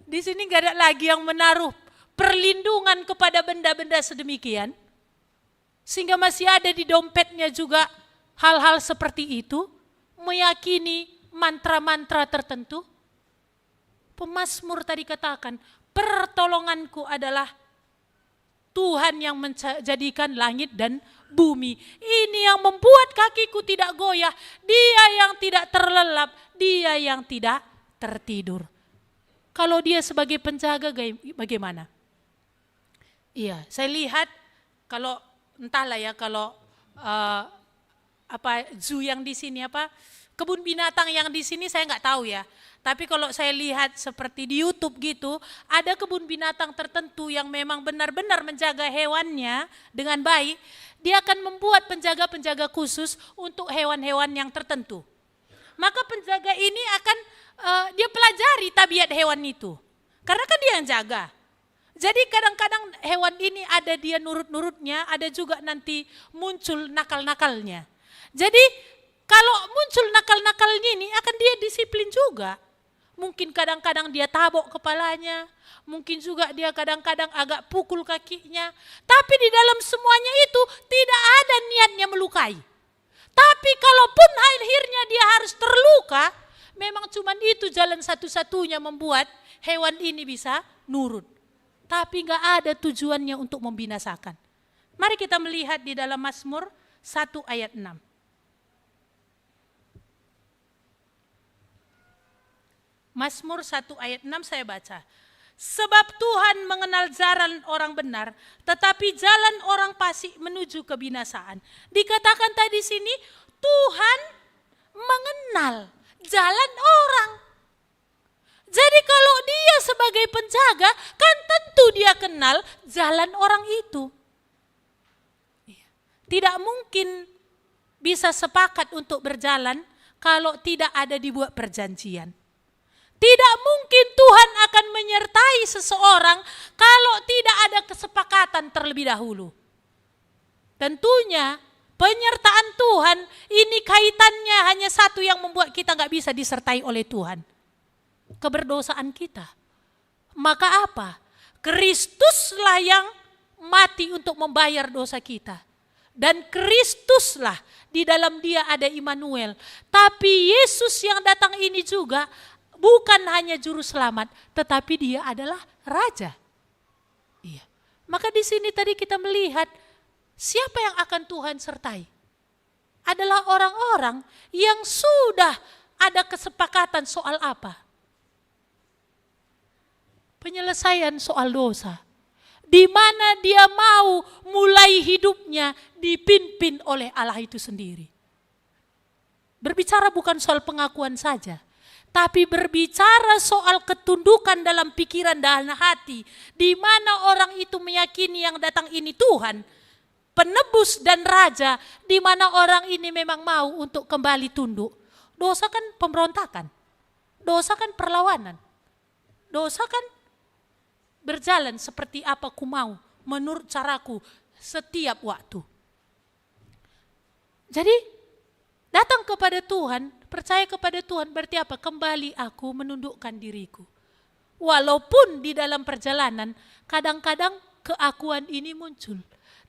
Di sini gak ada lagi yang menaruh perlindungan kepada benda-benda sedemikian. Sehingga masih ada di dompetnya juga hal-hal seperti itu. Meyakini mantra-mantra tertentu. Pemazmur tadi katakan, pertolonganku adalah Tuhan yang menjadikan langit dan bumi. Ini yang membuat kakiku tidak goyah. Dia yang tidak terlelap. Dia yang tidak tertidur. Kalau dia sebagai penjaga bagaimana? Iya, saya lihat kalau entahlah ya kalau zoo yang di sini Kebun binatang yang di sini saya nggak tahu ya. Tapi kalau saya lihat seperti di YouTube gitu, ada kebun binatang tertentu yang memang benar-benar menjaga hewannya dengan baik. Dia akan membuat penjaga-penjaga khusus untuk hewan-hewan yang tertentu. Maka penjaga ini akan dia pelajari tabiat hewan itu. Karena kan dia yang jaga. Jadi kadang-kadang hewan ini ada dia nurut-nurutnya, ada juga nanti muncul nakal-nakalnya. Jadi kalau muncul nakal-nakalnya ini akan dia disiplin juga. Mungkin kadang-kadang dia tabok kepalanya, mungkin juga dia kadang-kadang agak pukul kakinya. Tapi di dalam semuanya itu tidak ada niatnya melukai. Tapi kalaupun akhirnya dia harus terluka, memang cuma itu jalan satu-satunya membuat hewan ini bisa nurut. Tapi gak ada tujuannya untuk membinasakan. Mari kita melihat di dalam Mazmur 1 ayat 6. Mazmur 1 ayat 6 saya baca. Sebab Tuhan mengenal jalan orang benar, tetapi jalan orang fasik menuju kebinasaan. Dikatakan tadi sini, Tuhan mengenal jalan orang. Jadi kalau dia sebagai penjaga, kan tentu dia kenal jalan orang itu. Tidak mungkin bisa sepakat untuk berjalan kalau tidak ada dibuat perjanjian. Tidak mungkin Tuhan akan menyertai seseorang kalau tidak ada kesepakatan terlebih dahulu. Tentunya penyertaan Tuhan ini kaitannya hanya satu yang membuat kita gak bisa disertai oleh Tuhan. Keberdosaan kita. Maka apa? Kristuslah yang mati untuk membayar dosa kita. Dan Kristuslah di dalam dia ada Immanuel. Tapi Yesus yang datang ini juga bukan hanya juru selamat, tetapi dia adalah raja. Iya. Maka di sini tadi kita melihat siapa yang akan Tuhan sertai. Adalah orang-orang yang sudah ada kesepakatan soal apa? Penyelesaian soal dosa. Di mana dia mau mulai hidupnya dipimpin oleh Allah itu sendiri. Berbicara bukan soal pengakuan saja. Tapi berbicara soal ketundukan dalam pikiran dan hati. Di mana orang itu meyakini yang datang ini Tuhan. Penebus dan raja. Di mana orang ini memang mau untuk kembali tunduk. Dosa kan pemberontakan. Dosa kan perlawanan. Dosa kan berjalan seperti apa ku mau. Menurut caraku setiap waktu. Jadi datang kepada Tuhan. Percaya kepada Tuhan berarti apa? Kembali aku menundukkan diriku. Walaupun di dalam perjalanan kadang-kadang keakuan ini muncul.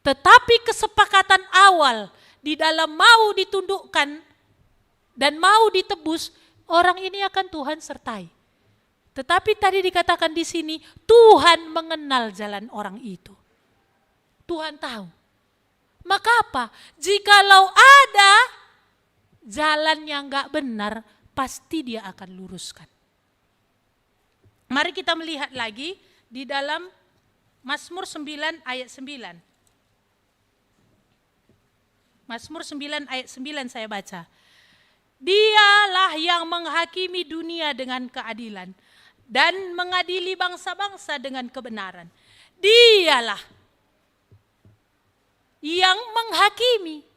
Tetapi kesepakatan awal di dalam mau ditundukkan dan mau ditebus, orang ini akan Tuhan sertai. Tetapi tadi dikatakan di sini, Tuhan mengenal jalan orang itu. Tuhan tahu. Maka apa? Jikalau ada jalan yang gak benar, pasti dia akan luruskan. Mari kita melihat lagi di dalam Mazmur 9 ayat 9. Mazmur 9 ayat 9 saya baca. Dialah yang menghakimi dunia dengan keadilan dan mengadili bangsa-bangsa dengan kebenaran. Dialah yang menghakimi.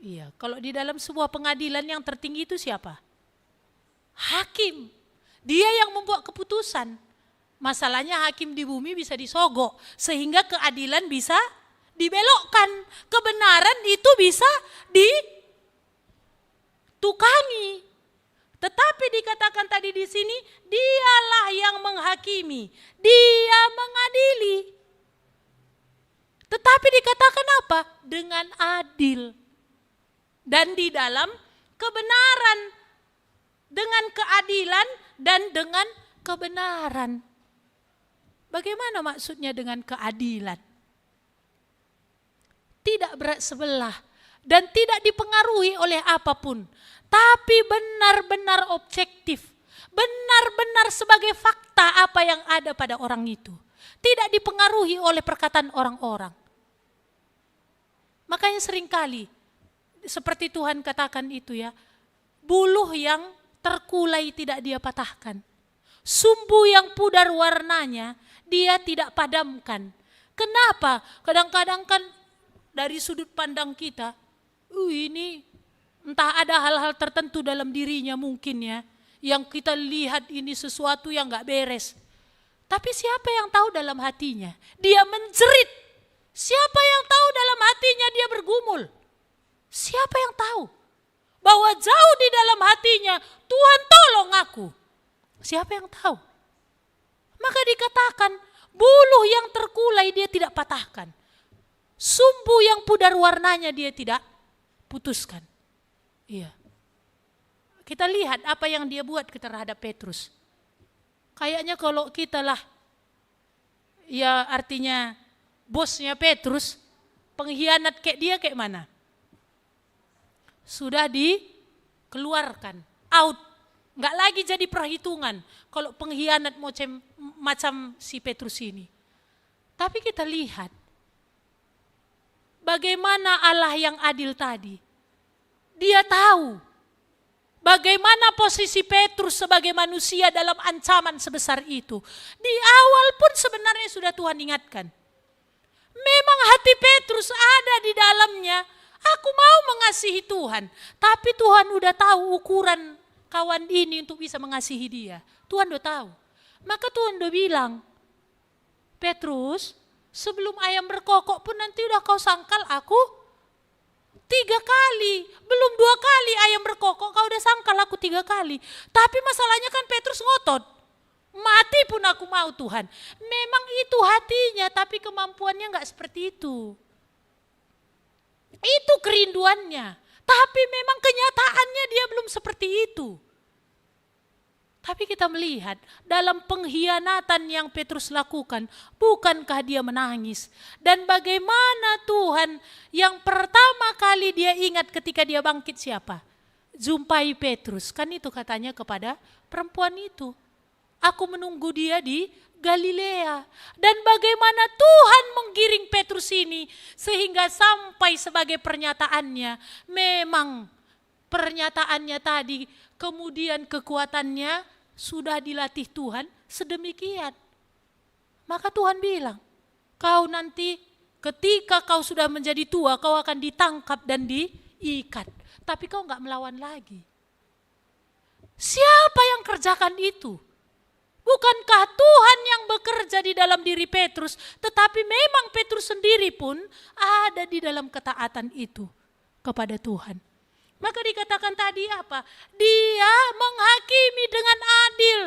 Iya, kalau di dalam sebuah pengadilan yang tertinggi itu siapa? Hakim. Dia yang membuat keputusan. Masalahnya hakim di bumi bisa disogok. Sehingga keadilan bisa dibelokkan. Kebenaran itu bisa ditukangi. Tetapi dikatakan tadi di sini, dialah yang menghakimi. Dia mengadili. Tetapi dikatakan apa? Dengan adil. Dan di dalam kebenaran, dengan keadilan dan dengan kebenaran. Bagaimana maksudnya dengan keadilan? Tidak berat sebelah dan tidak dipengaruhi oleh apapun. Tapi benar-benar objektif. Benar-benar sebagai fakta apa yang ada pada orang itu. Tidak dipengaruhi oleh perkataan orang-orang. Makanya seringkali seperti Tuhan katakan itu ya, Buluh yang terkulai tidak dia patahkan. Sumbu yang pudar warnanya dia tidak padamkan. Kenapa? Kadang-kadang kan dari sudut pandang kita, ini entah ada hal-hal tertentu dalam dirinya mungkin ya, yang kita lihat ini sesuatu yang gak beres. Tapi siapa yang tahu dalam hatinya? Dia menjerit. Siapa yang tahu dalam hatinya dia bergumul? Siapa yang tahu? Bahwa jauh di dalam hatinya, Tuhan tolong aku. Siapa yang tahu? Maka dikatakan, buluh yang terkulai dia tidak patahkan. Sumbu yang pudar warnanya dia tidak putuskan. Iya. Kita lihat apa yang dia buat terhadap Petrus. Kayaknya kalau kita lah, ya artinya bosnya Petrus, pengkhianat kayak dia kayak mana? Sudah dikeluarkan, out. Nggak lagi jadi perhitungan kalau pengkhianat macam si Petrus ini. Tapi kita lihat bagaimana Allah yang adil tadi. Dia tahu bagaimana posisi Petrus sebagai manusia dalam ancaman sebesar itu. Di awal pun sebenarnya sudah Tuhan ingatkan. Memang hati Petrus ada di dalamnya. Aku mau mengasihi Tuhan. Tapi Tuhan udah tahu ukuran kawan ini untuk bisa mengasihi dia. Tuhan udah tahu. Maka Tuhan udah bilang, Petrus, sebelum ayam berkokok pun nanti udah kau sangkal aku 3 kali. Belum 2 kali ayam berkokok, kau udah sangkal aku 3 kali. Tapi masalahnya kan Petrus ngotot. Mati pun aku mau Tuhan. Memang itu hatinya, tapi kemampuannya gak seperti itu. Itu kerinduannya. Tapi memang kenyataannya dia belum seperti itu. Tapi kita melihat dalam pengkhianatan yang Petrus lakukan, bukankah dia menangis? Dan bagaimana Tuhan yang pertama kali dia ingat ketika dia bangkit siapa? Jumpai Petrus, kan itu katanya kepada perempuan itu. Aku menunggu dia di Galilea. Dan bagaimana Tuhan menggiring Petrus ini sehingga sampai sebagai pernyataannya. Memang pernyataannya tadi kemudian kekuatannya sudah dilatih Tuhan sedemikian. Maka Tuhan bilang, kau nanti ketika kau sudah menjadi tua kau akan ditangkap dan diikat. Tapi kau enggak melawan lagi. Siapa yang kerjakan itu? Bukankah Tuhan yang bekerja di dalam diri Petrus, tetapi memang Petrus sendiri pun ada di dalam ketaatan itu kepada Tuhan. Maka dikatakan tadi apa? Dia menghakimi dengan adil.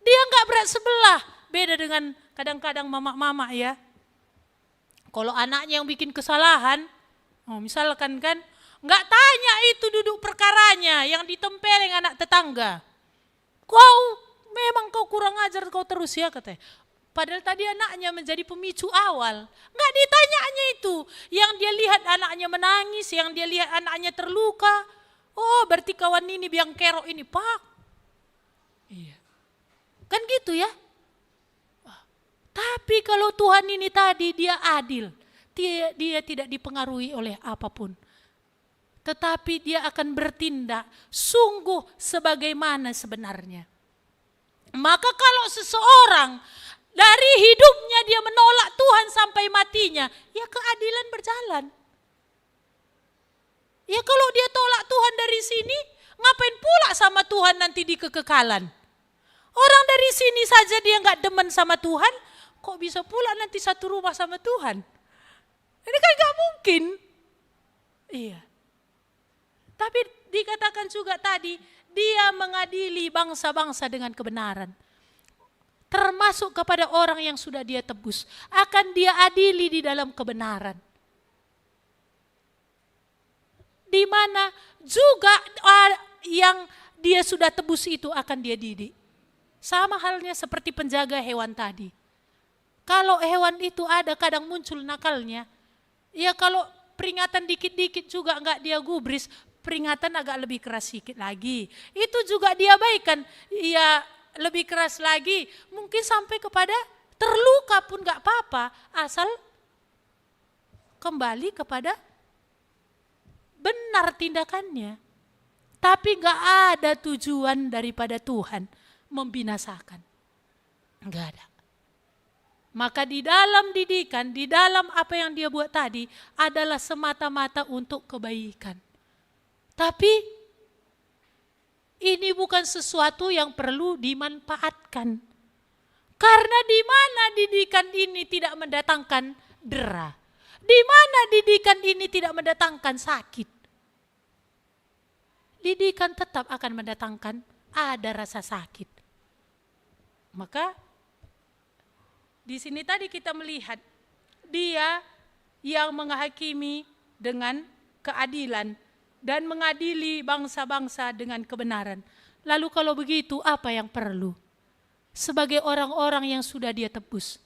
Dia enggak berat sebelah. Beda dengan kadang-kadang mama-mama ya. Kalau anaknya yang bikin kesalahan, misalkan kan, enggak tanya itu duduk perkaranya yang ditempeleng anak tetangga. Memang kau kurang ajar kau terus ya katanya. Padahal tadi anaknya menjadi pemicu awal. Enggak ditanyanya itu. Yang dia lihat anaknya menangis, yang dia lihat anaknya terluka. Oh berarti kawan ini biang kerok ini pak. Iya. Kan gitu ya. Tapi kalau Tuhan ini tadi dia adil. Dia tidak dipengaruhi oleh apapun. Tetapi dia akan bertindak sungguh sebagaimana sebenarnya. Maka kalau seseorang dari hidupnya dia menolak Tuhan sampai matinya, ya keadilan berjalan. Ya kalau dia tolak Tuhan dari sini, ngapain pula sama Tuhan nanti di kekekalan? Orang dari sini saja dia nggak demen sama Tuhan, kok bisa pula nanti satu rumah sama Tuhan? Ini kan nggak mungkin. Iya. Tapi dikatakan juga tadi, dia mengadili bangsa-bangsa dengan kebenaran. Termasuk kepada orang yang sudah dia tebus. Akan dia adili di dalam kebenaran. Di mana juga yang dia sudah tebus itu akan dia didik. Sama halnya seperti penjaga hewan tadi. Kalau hewan itu ada kadang muncul nakalnya. Ya kalau peringatan dikit-dikit juga enggak dia gubris. Peringatan agak lebih keras sedikit lagi. Itu juga diabaikan. Ya lebih keras lagi. Mungkin sampai kepada terluka pun gak apa-apa. Asal kembali kepada benar tindakannya. Tapi gak ada tujuan daripada Tuhan membinasakan. Gak ada. Maka di dalam didikan, di dalam apa yang dia buat tadi adalah semata-mata untuk kebaikan. Tapi ini bukan sesuatu yang perlu dimanfaatkan. Karena di mana didikan ini tidak mendatangkan dera. Di mana didikan ini tidak mendatangkan sakit. Didikan tetap akan mendatangkan ada rasa sakit. Maka di sini tadi kita melihat dia yang menghakimi dengan keadilan dan mengadili bangsa-bangsa dengan kebenaran. Lalu kalau begitu apa yang perlu? Sebagai orang-orang yang sudah dia tebus.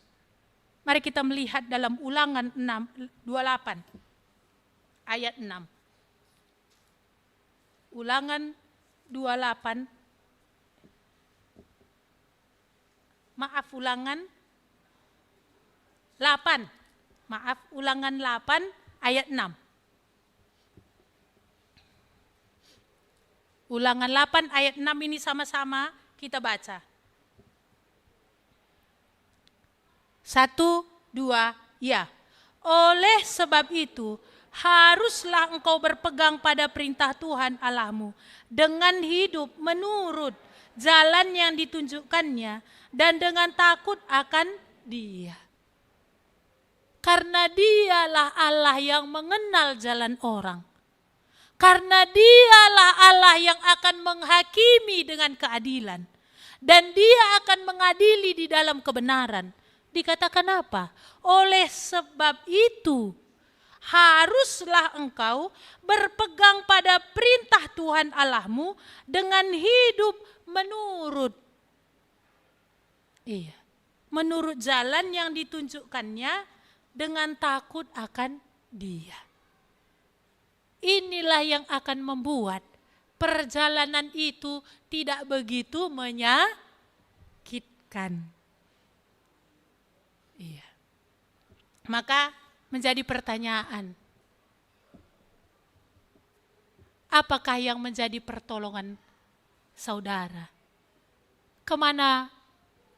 Mari kita melihat dalam Ulangan 28 ayat 6. Ulangan 28, Ulangan 8 ayat 6. Ulangan 8 ayat 6 ini sama-sama kita baca. 1, 2, ya. Oleh sebab itu, haruslah engkau berpegang pada perintah Tuhan Allahmu dengan hidup menurut jalan yang ditunjukkannya dan dengan takut akan Dia. Karena Dialah Allah yang mengenal jalan orang. Karena Dialah Allah yang akan menghakimi dengan keadilan. Dan Dia akan mengadili di dalam kebenaran. Dikatakan apa? Oleh sebab itu, haruslah engkau berpegang pada perintah Tuhan Allahmu dengan hidup menurut jalan yang ditunjukkannya dengan takut akan Dia. Inilah yang akan membuat perjalanan itu tidak begitu menyakitkan. Iya. Maka menjadi pertanyaan, apakah yang menjadi pertolongan saudara? Kemana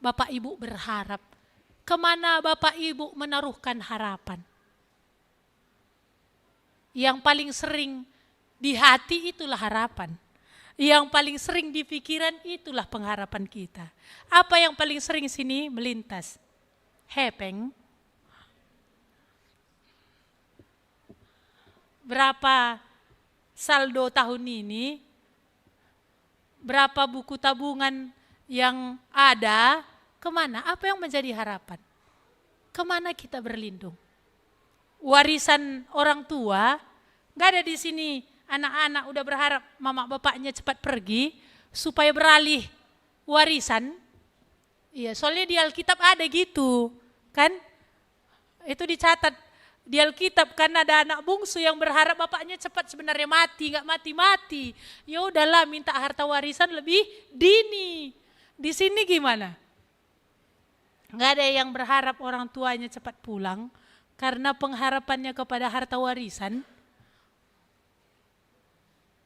Bapak Ibu berharap? Kemana Bapak Ibu menaruhkan harapan? Yang paling sering di hati itulah harapan. Yang paling sering di pikiran itulah pengharapan kita. Apa yang paling sering sini melintas? Hepeng. Berapa saldo tahun ini? Berapa buku tabungan yang ada? Kemana? Apa yang menjadi harapan? Kemana kita berlindung? Warisan orang tua, gak ada di sini anak-anak udah berharap mama bapaknya cepat pergi supaya beralih warisan. Iya, soalnya di Alkitab ada gitu, kan? Itu dicatat di Alkitab kan ada anak bungsu yang berharap bapaknya cepat sebenarnya mati, gak mati-mati. Ya udahlah minta harta warisan lebih dini. Di sini gimana? Gak ada yang berharap orang tuanya cepat pulang karena pengharapannya kepada harta warisan.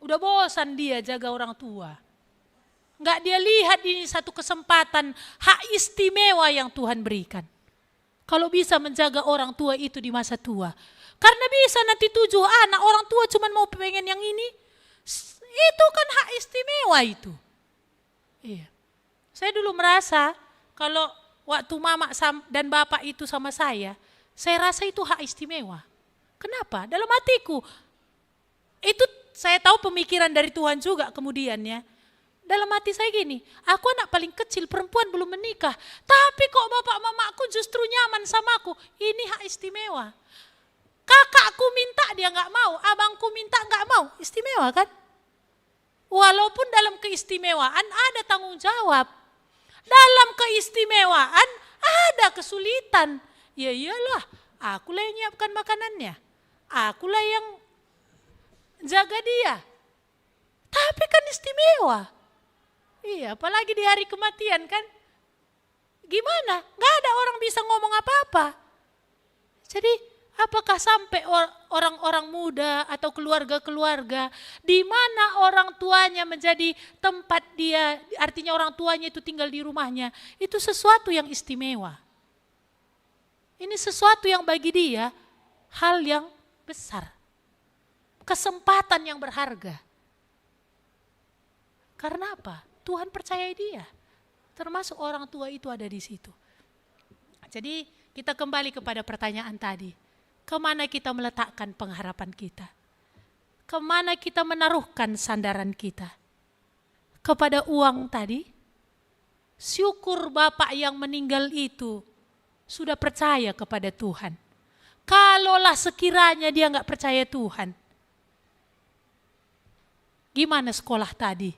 Udah bosan dia jaga orang tua. Gak dia lihat ini satu kesempatan hak istimewa yang Tuhan berikan. Kalau bisa menjaga orang tua itu di masa tua. Karena bisa nanti 7 anak orang tua cuma mau pengen yang ini. Itu kan hak istimewa itu. Iya. Saya dulu merasa kalau waktu mama dan bapak itu sama saya rasa itu hak istimewa. Kenapa? Dalam hatiku. Itu saya tahu pemikiran dari Tuhan juga kemudian ya. Dalam hati saya gini, aku anak paling kecil, perempuan belum menikah. Tapi kok bapak mamaku justru nyaman sama aku. Ini hak istimewa. Kakakku minta dia gak mau, abangku minta gak mau. Istimewa kan? Walaupun dalam keistimewaan ada tanggung jawab. Dalam keistimewaan ada kesulitan. Ya iyalah, akulah yang nyiapkan makanannya. Akulah yang jaga dia. Tapi kan istimewa. Iya, apalagi di hari kematian kan. Gimana? Gak ada orang bisa ngomong apa-apa. Jadi Apakah sampai orang-orang muda atau keluarga-keluarga di mana orang tuanya menjadi tempat dia, artinya orang tuanya itu tinggal di rumahnya, itu sesuatu yang istimewa. Ini sesuatu yang bagi dia hal yang besar. Kesempatan yang berharga. Karena apa? Tuhan percaya dia. Termasuk orang tua itu ada di situ. Jadi kita kembali kepada pertanyaan tadi. Kemana kita meletakkan pengharapan kita? Kemana kita menaruhkan sandaran kita? Kepada uang tadi? Syukur bapak yang meninggal itu sudah percaya kepada Tuhan. Kalaulah sekiranya dia nggak percaya Tuhan, gimana sekolah tadi?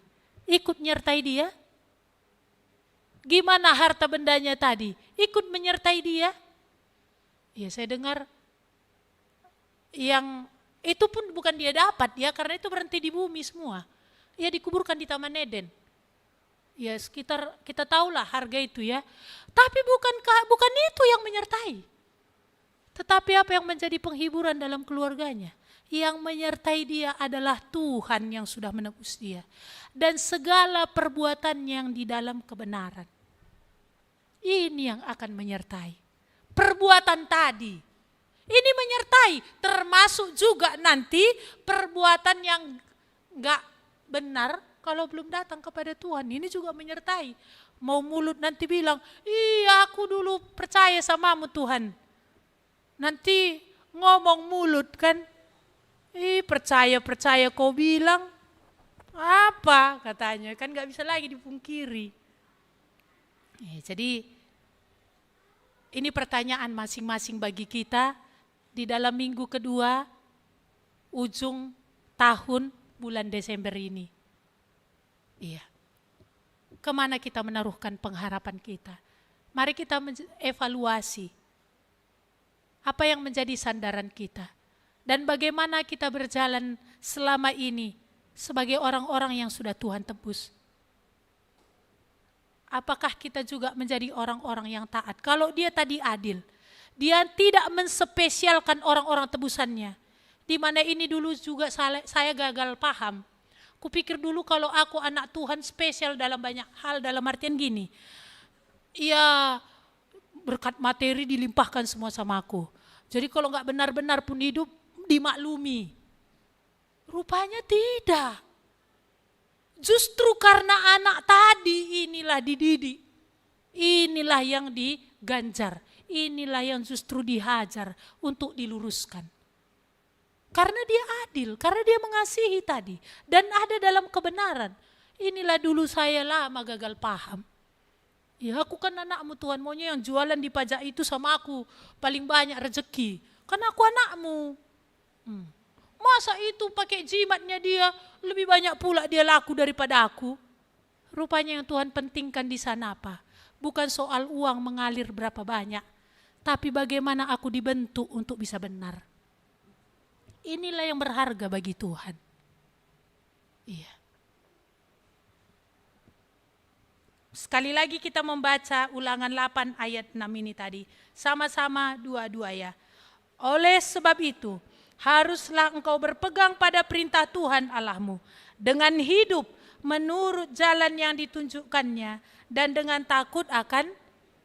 Ikut menyertai dia? Gimana harta bendanya tadi? Ikut menyertai dia? Ya saya dengar yang itu pun bukan dia dapat ya, karena itu berhenti di bumi semua. Ya dikuburkan di Taman Eden. Ya sekitar kita tahulah harga itu ya. Tapi bukan itu yang menyertai. Tetapi apa yang menjadi penghiburan dalam keluarganya? Yang menyertai dia adalah Tuhan yang sudah menebus dia. Dan segala perbuatan yang di dalam kebenaran. Ini yang akan menyertai. Perbuatan tadi. Ini menyertai, termasuk juga nanti perbuatan yang gak benar kalau belum datang kepada Tuhan. Ini juga menyertai. Mau mulut nanti bilang, iya aku dulu percaya samamu Tuhan. Nanti ngomong mulut kan, percaya kau bilang, apa katanya, kan gak bisa lagi dipungkiri. Jadi ini pertanyaan masing-masing bagi kita. Di dalam minggu kedua, ujung tahun bulan Desember ini. Iya. Kemana kita menaruhkan pengharapan kita? Mari kita evaluasi. Apa yang menjadi sandaran kita? Dan bagaimana kita berjalan selama ini sebagai orang-orang yang sudah Tuhan tebus? Apakah kita juga menjadi orang-orang yang taat? Kalau dia tadi adil, dia tidak menspesialkan orang-orang tebusannya. Di mana ini dulu juga saya gagal paham. Kupikir dulu kalau aku anak Tuhan spesial dalam banyak hal, dalam artian gini. Ya berkat materi dilimpahkan semua sama aku. Jadi kalau nggak benar-benar pun hidup dimaklumi. Rupanya tidak. Justru karena anak tadi inilah dididik. Inilah yang diganjar. Inilah yang justru dihajar untuk diluruskan. Karena dia adil, karena dia mengasihi tadi. Dan ada dalam kebenaran. Inilah dulu saya lama gagal paham. Ya aku kan anakmu Tuhan, maunya yang jualan di pajak itu sama aku. Paling banyak rezeki. Karena aku anakmu. Masa itu pakai jimatnya dia, lebih banyak pula dia laku daripada aku. Rupanya yang Tuhan pentingkan di sana apa? Bukan soal uang mengalir berapa banyak. Tapi bagaimana aku dibentuk untuk bisa benar. Inilah yang berharga bagi Tuhan. Iya. Sekali lagi kita membaca Ulangan 8 ayat 6 ini tadi. Sama-sama dua-dua ya. Oleh sebab itu, haruslah engkau berpegang pada perintah Tuhan Allahmu. Dengan hidup menurut jalan yang ditunjukkannya. Dan dengan takut akan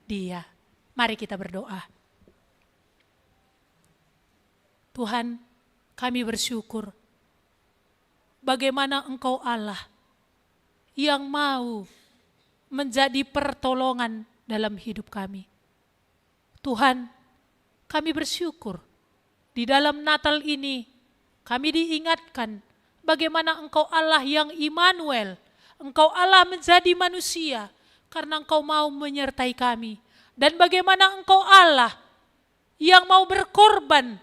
Dia. Mari kita berdoa. Tuhan, kami bersyukur bagaimana Engkau Allah yang mau menjadi pertolongan dalam hidup kami. Tuhan, kami bersyukur di dalam Natal ini kami diingatkan bagaimana Engkau Allah yang Immanuel, Engkau Allah menjadi manusia karena Engkau mau menyertai kami. Dan bagaimana Engkau Allah yang mau berkorban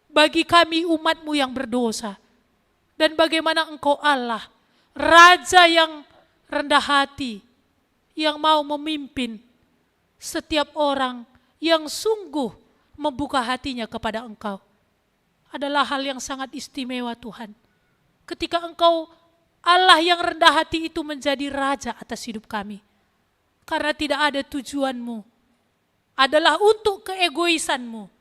bagi kami umat-Mu yang berdosa. Dan bagaimana Engkau Allah, Raja yang rendah hati, yang mau memimpin setiap orang yang sungguh membuka hatinya kepada Engkau. Adalah hal yang sangat istimewa Tuhan. Ketika Engkau Allah yang rendah hati itu menjadi Raja atas hidup kami. Karena tidak ada tujuanmu. Adalah untuk keegoisanmu.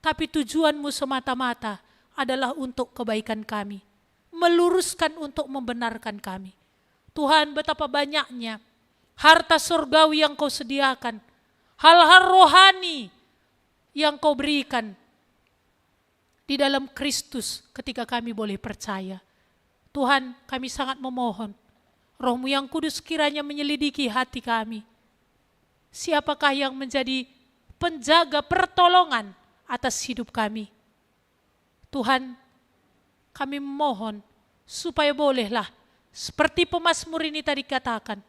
tapi tujuanmu semata-mata adalah untuk kebaikan kami, meluruskan untuk membenarkan kami. Tuhan, betapa banyaknya harta surgawi yang kau sediakan, hal-hal rohani yang kau berikan di dalam Kristus ketika kami boleh percaya. Tuhan, kami sangat memohon, Roh-Mu yang kudus kiranya menyelidiki hati kami. Siapakah yang menjadi penjaga pertolongan atas hidup kami? Tuhan, kami memohon supaya bolehlah seperti pemazmur ini tadi katakan,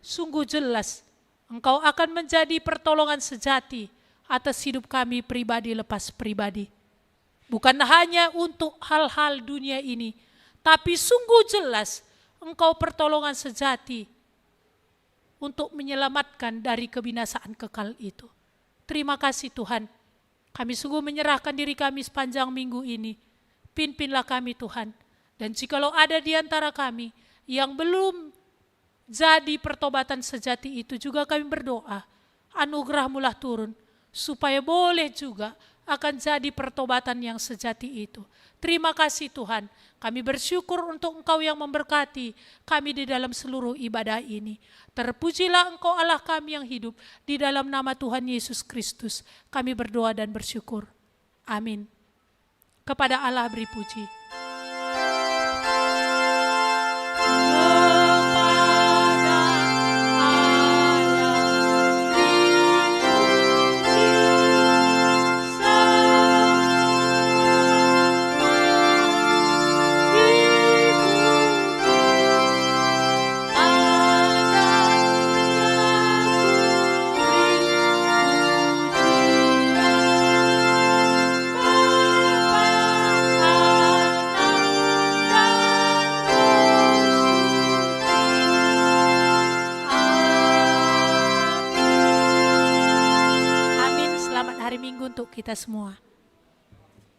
sungguh jelas Engkau akan menjadi pertolongan sejati atas hidup kami pribadi lepas pribadi. Bukan hanya untuk hal-hal dunia ini, tapi sungguh jelas Engkau pertolongan sejati untuk menyelamatkan dari kebinasaan kekal itu. Terima kasih Tuhan. Kami sungguh menyerahkan diri kami sepanjang minggu ini. Pimpinlah kami Tuhan. Dan jikalau ada di antara kami yang belum jadi pertobatan sejati itu, juga kami berdoa, anugerah-Mu-lah turun, supaya boleh juga akan jadi pertobatan yang sejati itu. Terima kasih Tuhan, kami bersyukur untuk Engkau yang memberkati kami di dalam seluruh ibadah ini. Terpujilah Engkau Allah kami yang hidup, di dalam nama Tuhan Yesus Kristus kami berdoa dan bersyukur. Amin. Kepada Allah beri puji. Hari Minggu untuk kita semua.